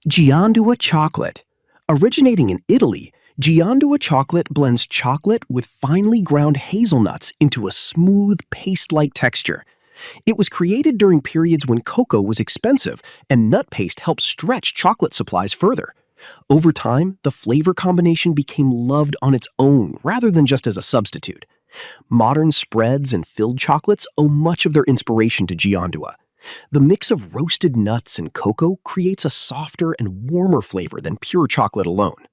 Gianduja Chocolate. Originating in Italy, Gianduja Chocolate blends chocolate with finely ground hazelnuts into a smooth, paste-like texture. It was created during periods when cocoa was expensive and nut paste helped stretch chocolate supplies further. Over time, the flavor combination became loved on its own rather than just as a substitute. Modern spreads and filled chocolates owe much of their inspiration to Gianduja. The mix of roasted nuts and cocoa creates a softer and warmer flavor than pure chocolate alone.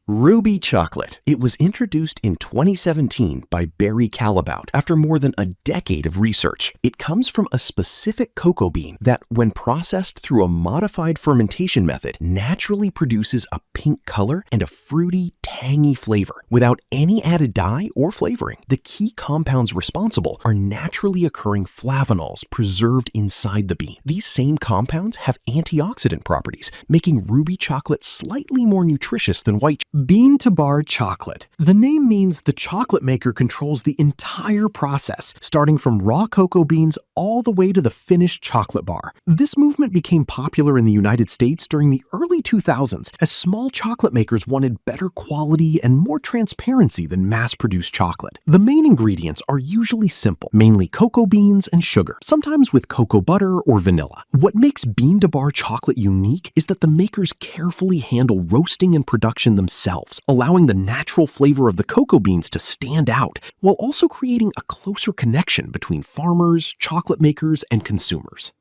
Ruby chocolate. It was introduced in 2017 by Barry Callebaut after more than a decade of research. It comes from a specific cocoa bean that, when processed through a modified fermentation method, naturally produces a pink color and a fruity, tangy flavor without any added dye or flavoring. The key compounds responsible are naturally occurring flavanols preserved inside the bean. These same compounds have antioxidant properties, making ruby chocolate slightly more nutritious than white. Bean-to-bar chocolate. The name means the chocolate maker controls the entire process, starting from raw cocoa beans all the way to the finished chocolate bar. This movement became popular in the United States during the early 2000s as small chocolate makers wanted better quality and more transparency than mass-produced chocolate. The main ingredients are usually simple, mainly cocoa beans and sugar, sometimes with cocoa butter or vanilla. What makes bean-to-bar chocolate unique is that the makers carefully handle roasting and production themselves, allowing the natural flavor of the cocoa beans to stand out, while also creating a closer connection between farmers, chocolate makers, and consumers.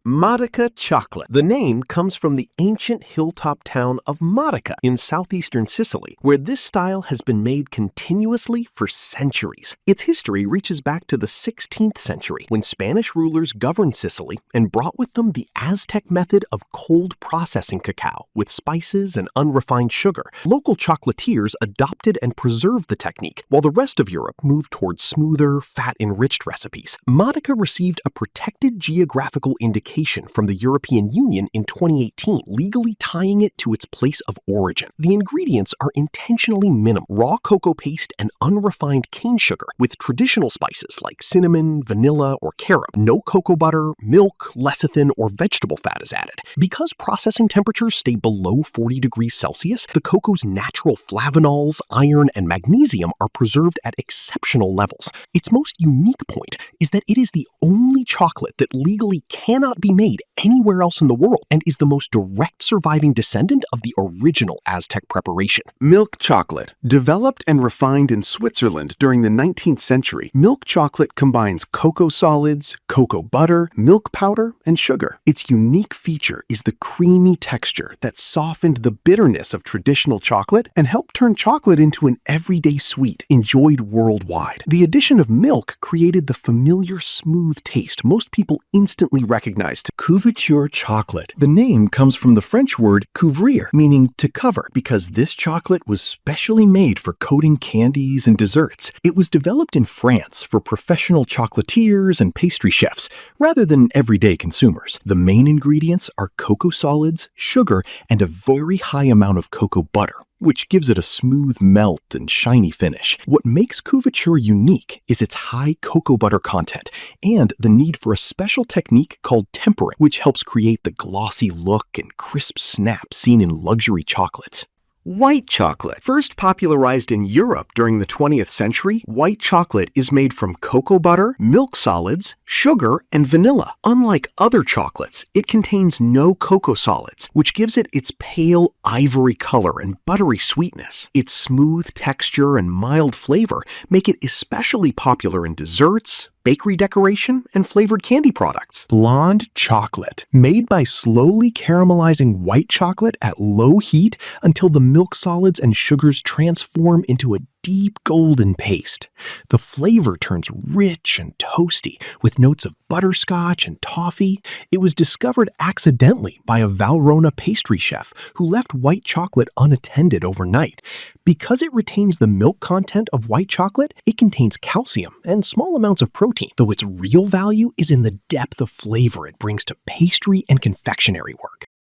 Modica Chocolate. The name comes from the ancient hilltop town of Modica in southeastern Sicily, where this style has been made continuously for centuries. Its history reaches back to the 16th century, when Spanish rulers governed Sicily and brought with them the Aztec method of cold processing cacao with spices and unrefined sugar. Local chocolatiers adopted and preserved the technique, while the rest of Europe moved towards smoother, fat-enriched recipes. Modica received a protected geographical indication from the European Union in 2018, legally tying it to its place of origin. The ingredients are intentionally minimal: raw cocoa paste and unrefined cane sugar, with traditional spices like cinnamon, vanilla, or carob. No cocoa butter, milk, lecithin, or vegetable fat is added. Because processing temperatures stay below 40 degrees Celsius, the cocoa's natural flavanols, iron, and magnesium are preserved at exceptional levels. Its most unique point is that it is the only chocolate that legally cannot be made anywhere else in the world and is the most direct surviving descendant of the original Aztec preparation. Milk chocolate. Developed and refined in Switzerland during the 19th century, milk chocolate combines cocoa solids, cocoa butter, milk powder, and sugar. Its unique feature is the creamy texture that softened the bitterness of traditional chocolate and helped turn chocolate into an everyday sweet enjoyed worldwide. The addition of milk created the familiar smooth taste most people instantly recognized. Couverture Chocolate. The name comes from the French word couvrir, meaning to cover, because this chocolate was specially made for coating candies and desserts. It was developed in France for professional chocolatiers and pastry chefs, rather than everyday consumers. The main ingredients are cocoa solids, sugar, and a very high amount of cocoa butter, which gives it a smooth melt and shiny finish. What makes couverture unique is its high cocoa butter content and the need for a special technique called tempering, which helps create the glossy look and crisp snap seen in luxury chocolates. White chocolate. First popularized in Europe during the 20th century, white chocolate is made from cocoa butter, milk solids, sugar, and vanilla. Unlike other chocolates, it contains no cocoa solids, which gives it its pale ivory color and buttery sweetness. Its smooth texture and mild flavor make it especially popular in desserts, bakery decoration, and flavored candy products. Blond Chocolate. Made by slowly caramelizing white chocolate at low heat until the milk solids and sugars transform into a deep golden paste. The flavor turns rich and toasty with notes of butterscotch and toffee. It was discovered accidentally by a Valrhona pastry chef who left white chocolate unattended overnight. Because it retains the milk content of white chocolate, it contains calcium and small amounts of protein, though its real value is in the depth of flavor it brings to pastry and confectionery work.